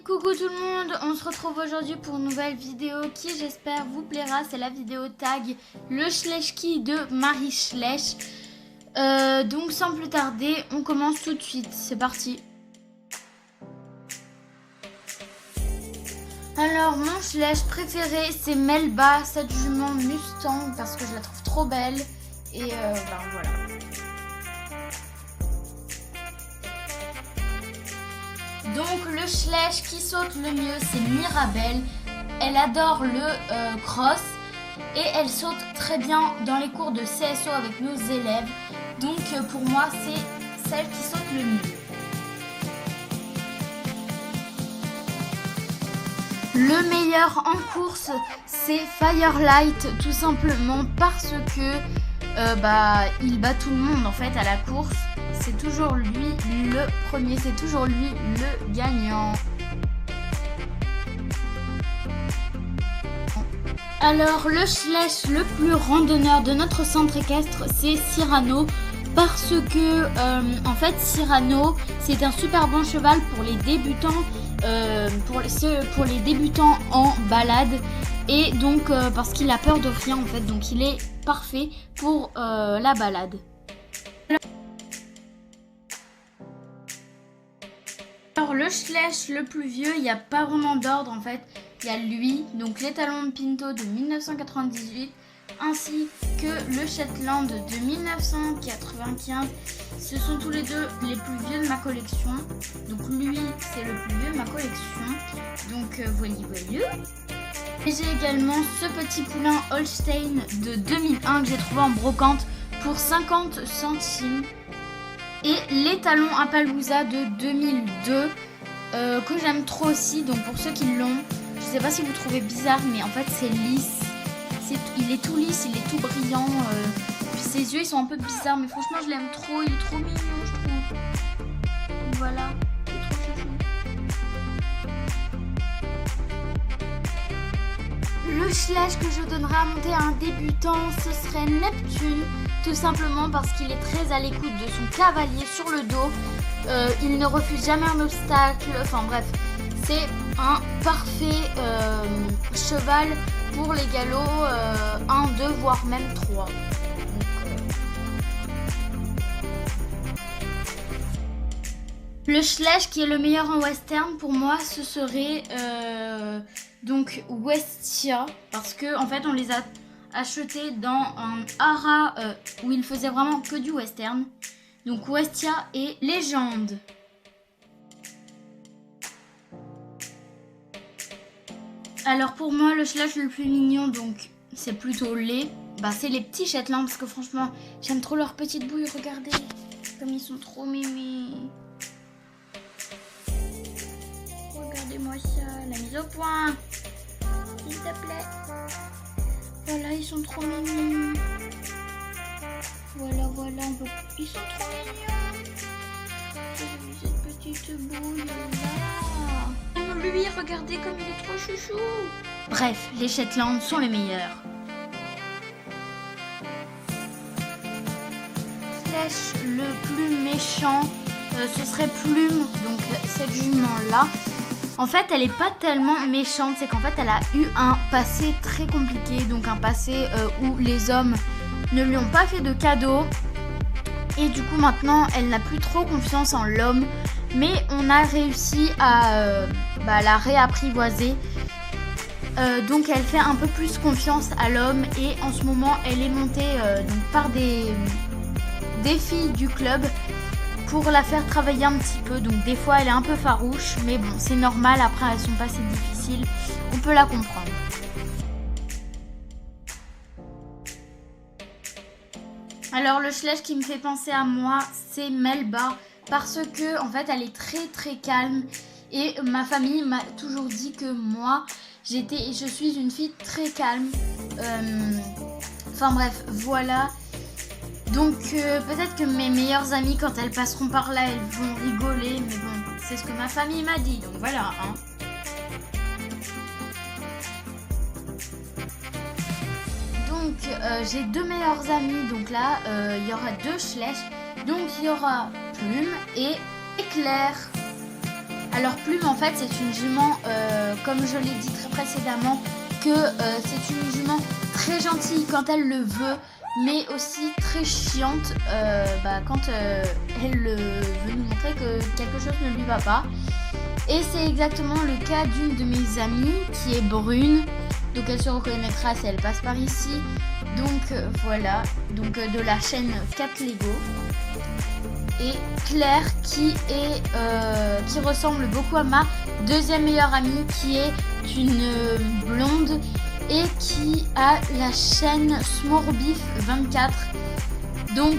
Coucou tout le monde, on se retrouve aujourd'hui pour une nouvelle vidéo qui j'espère vous plaira. C'est la vidéo tag le Schleschki de Marie Schlesch. Donc sans plus tarder, on commence tout de suite, c'est parti. Alors mon Schlesch préféré c'est Melba, cette jument Mustang, parce que je la trouve trop belle. Et voilà. Donc le Schlesch qui saute le mieux c'est Mirabelle. Elle adore le cross et elle saute très bien dans les cours de CSO avec nos élèves. Donc pour moi c'est celle qui saute le mieux. Le meilleur en course c'est Firelight, tout simplement parce que il bat tout le monde en fait à la course. C'est toujours lui le premier, c'est toujours lui le gagnant. Alors le Schlesch le plus randonneur de notre centre équestre c'est Cyrano, parce que en fait Cyrano c'est un super bon cheval pour les débutants, pour les débutants en balade, et donc parce qu'il a peur de rien en fait, donc il est parfait pour la balade. Alors le Schlesch le plus vieux, il n'y a pas vraiment d'ordre en fait, il y a lui, donc l'étalon de Pinto de 1998, ainsi que le Shetland de 1995. Ce sont tous les deux les plus vieux de ma collection, donc lui c'est le plus vieux de ma collection, donc voilà. Et j'ai également ce petit poulain Holstein de 2001 que j'ai trouvé en brocante pour 50 centimes. Et l'étalon Appaloosa de 2002 que j'aime trop aussi, donc pour ceux qui l'ont, je sais pas si vous trouvez bizarre mais en fait c'est lisse, il est tout lisse, il est tout brillant, puis ses yeux ils sont un peu bizarres mais franchement je l'aime trop, il est trop mignon je trouve. Donc voilà, il est trop chouchou. Le Schlesch que je donnerais à monter à un débutant ce serait Neptune, tout simplement parce qu'il est très à l'écoute de son cavalier sur le dos, il ne refuse jamais un obstacle, enfin bref, c'est un parfait cheval pour les galops 1, 2 voire même 3. Le Schlesch qui est le meilleur en western pour moi ce serait donc Westia, parce que en fait on les a achetés dans un haras où il faisait vraiment que du western. Donc Westia et Légende. Alors pour moi le Schlesch le plus mignon, donc c'est plutôt c'est les petits Shetland, parce que franchement j'aime trop leurs petites bouilles, regardez comme ils sont trop mémés. Regardez-moi ça, la mise au point, s'il te plaît. Voilà, ils sont trop mignons. Voilà, ils sont trop mignons. J'ai vu cette petite boule là. Lui, regardez comme il est trop chouchou. Bref, les Shetland sont les meilleurs. Schlesch le plus méchant, ce serait Plume, donc cette jument là. En fait, elle est pas tellement méchante, c'est qu'en fait, elle a eu un passé très compliqué, donc un passé où les hommes ne lui ont pas fait de cadeaux. Et du coup, maintenant, elle n'a plus trop confiance en l'homme, mais on a réussi à la réapprivoiser. Donc, elle fait un peu plus confiance à l'homme, et en ce moment, elle est montée par des filles du club pour la faire travailler un petit peu. Donc des fois elle est un peu farouche, mais bon c'est normal, après elles sont passées difficiles, on peut la comprendre. Alors le Schlesch qui me fait penser à moi c'est Melba, parce que en fait elle est très très calme, et ma famille m'a toujours dit que moi je suis une fille très calme, enfin bref voilà. Donc peut-être que mes meilleures amies quand elles passeront par là elles vont rigoler, mais bon c'est ce que ma famille m'a dit, donc voilà hein. Donc j'ai deux meilleures amies, donc là il y aura deux Schlesch, donc il y aura Plume et Éclair. Alors Plume en fait c'est une jument, comme je l'ai dit très précédemment, que c'est une jument très gentille quand elle le veut, mais aussi très chiante quand elle veut nous montrer que quelque chose ne lui va pas. Et c'est exactement le cas d'une de mes amies qui est brune, donc elle se reconnaîtra si elle passe par ici. Donc voilà, donc de la chaîne 4 Lego. Et Claire qui ressemble beaucoup à ma deuxième meilleure amie qui est une blonde et qui a la chaîne Smorbif 24. Donc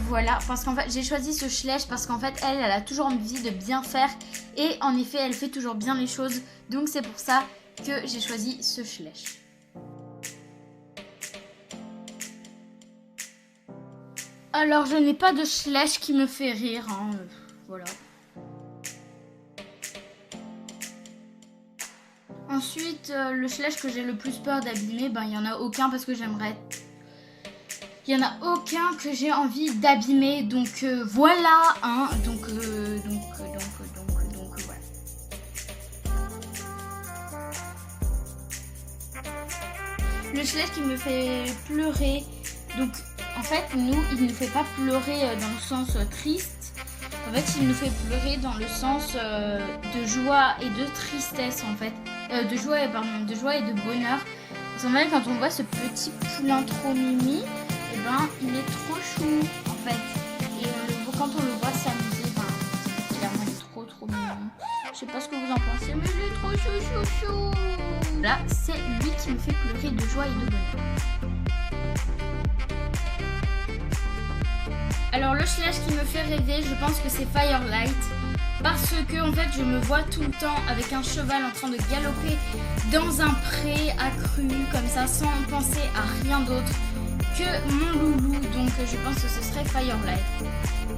voilà, parce qu'en fait j'ai choisi ce Schleich parce qu'en fait elle a toujours envie de bien faire et en effet elle fait toujours bien les choses, donc c'est pour ça que j'ai choisi ce Schleich. Alors je n'ai pas de Schleich qui me fait rire, hein, voilà. Ensuite le Schleich que j'ai le plus peur d'abîmer, il n'y en a aucun parce que j'aimerais... Il n'y en a aucun que j'ai envie d'abîmer, donc voilà, hein, donc voilà. Le Schleich qui me fait pleurer, donc en fait nous il ne fait pas pleurer dans le sens triste, en fait il nous fait pleurer dans le sens de joie et de tristesse en fait, de joie et de bonheur. Parce qu'en fait quand on voit ce petit poulain trop mimi, il est trop chou en fait, et quand on le voit s'amuser, clairement il est trop mignon. Je sais pas ce que vous en pensez, mais il est trop chou. Là c'est lui qui me fait pleurer de joie et de bonheur. Alors le Schleich qui me fait rêver, je pense que c'est Firelight, parce que en fait je me vois tout le temps avec un cheval en train de galoper dans un pré accru comme ça sans penser à rien d'autre que mon loulou, donc je pense que ce serait Firelight.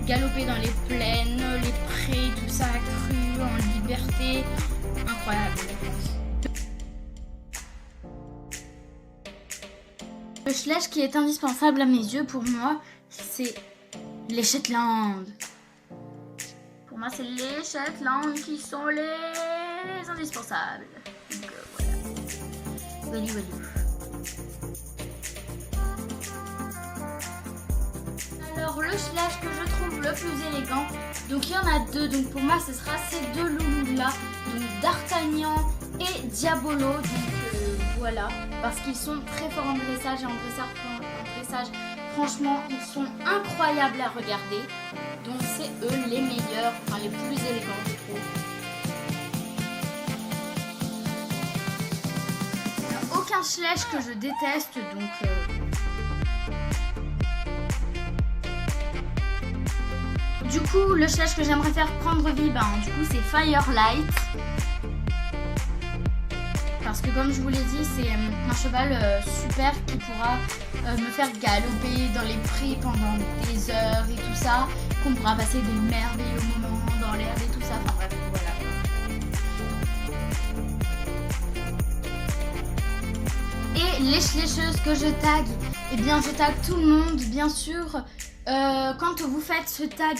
Galoper dans les plaines, les prés, tout ça accru, en liberté, incroyable je pense. Le Schleich qui est indispensable à mes yeux pour moi, c'est les Shetland. Pour moi c'est les Shetland qui sont les indispensables. Donc voilà. Walou. Alors le Schleich que je trouve le plus élégant, donc il y en a deux, donc pour moi ce sera ces deux loulous là, donc D'Artagnan et Diabolo, donc voilà, parce qu'ils sont très forts en dressage et en dressage, franchement ils sont incroyables à regarder, donc c'est eux les meilleurs, les plus élégants je trouve. Il n'y a aucun Schleich que je déteste, donc du coup, le Schleich que j'aimerais faire prendre vie, du coup, c'est Firelight. Parce que comme je vous l'ai dit, c'est un cheval super qui pourra me faire galoper dans les prés pendant des heures et tout ça. Qu'on pourra passer des merveilleux moments dans l'air et tout ça. Enfin bref, voilà. Et les Schleicheuses que je tag, je tag tout le monde, bien sûr. Quand vous faites ce tag,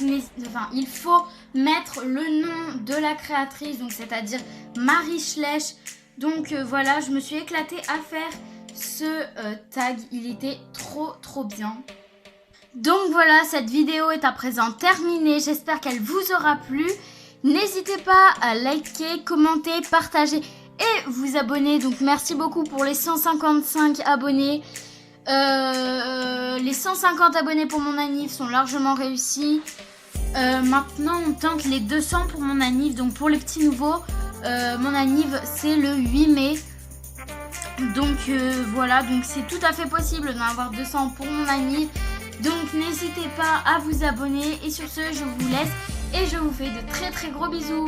il faut mettre le nom de la créatrice, donc c'est-à-dire Marie Schleich. Donc voilà, je me suis éclatée à faire ce tag, il était trop bien. Donc voilà, cette vidéo est à présent terminée, j'espère qu'elle vous aura plu. N'hésitez pas à liker, commenter, partager et vous abonner. Donc merci beaucoup pour les 155 abonnés. Les 150 abonnés pour mon anniv sont largement réussis. Maintenant on tente les 200 pour mon anniv. Donc pour les petits nouveaux, mon anniv c'est le 8 mai. Donc voilà, donc c'est tout à fait possible d'en avoir 200 pour mon anniv. Donc n'hésitez pas à vous abonner. Et sur ce je vous laisse et je vous fais de très gros bisous.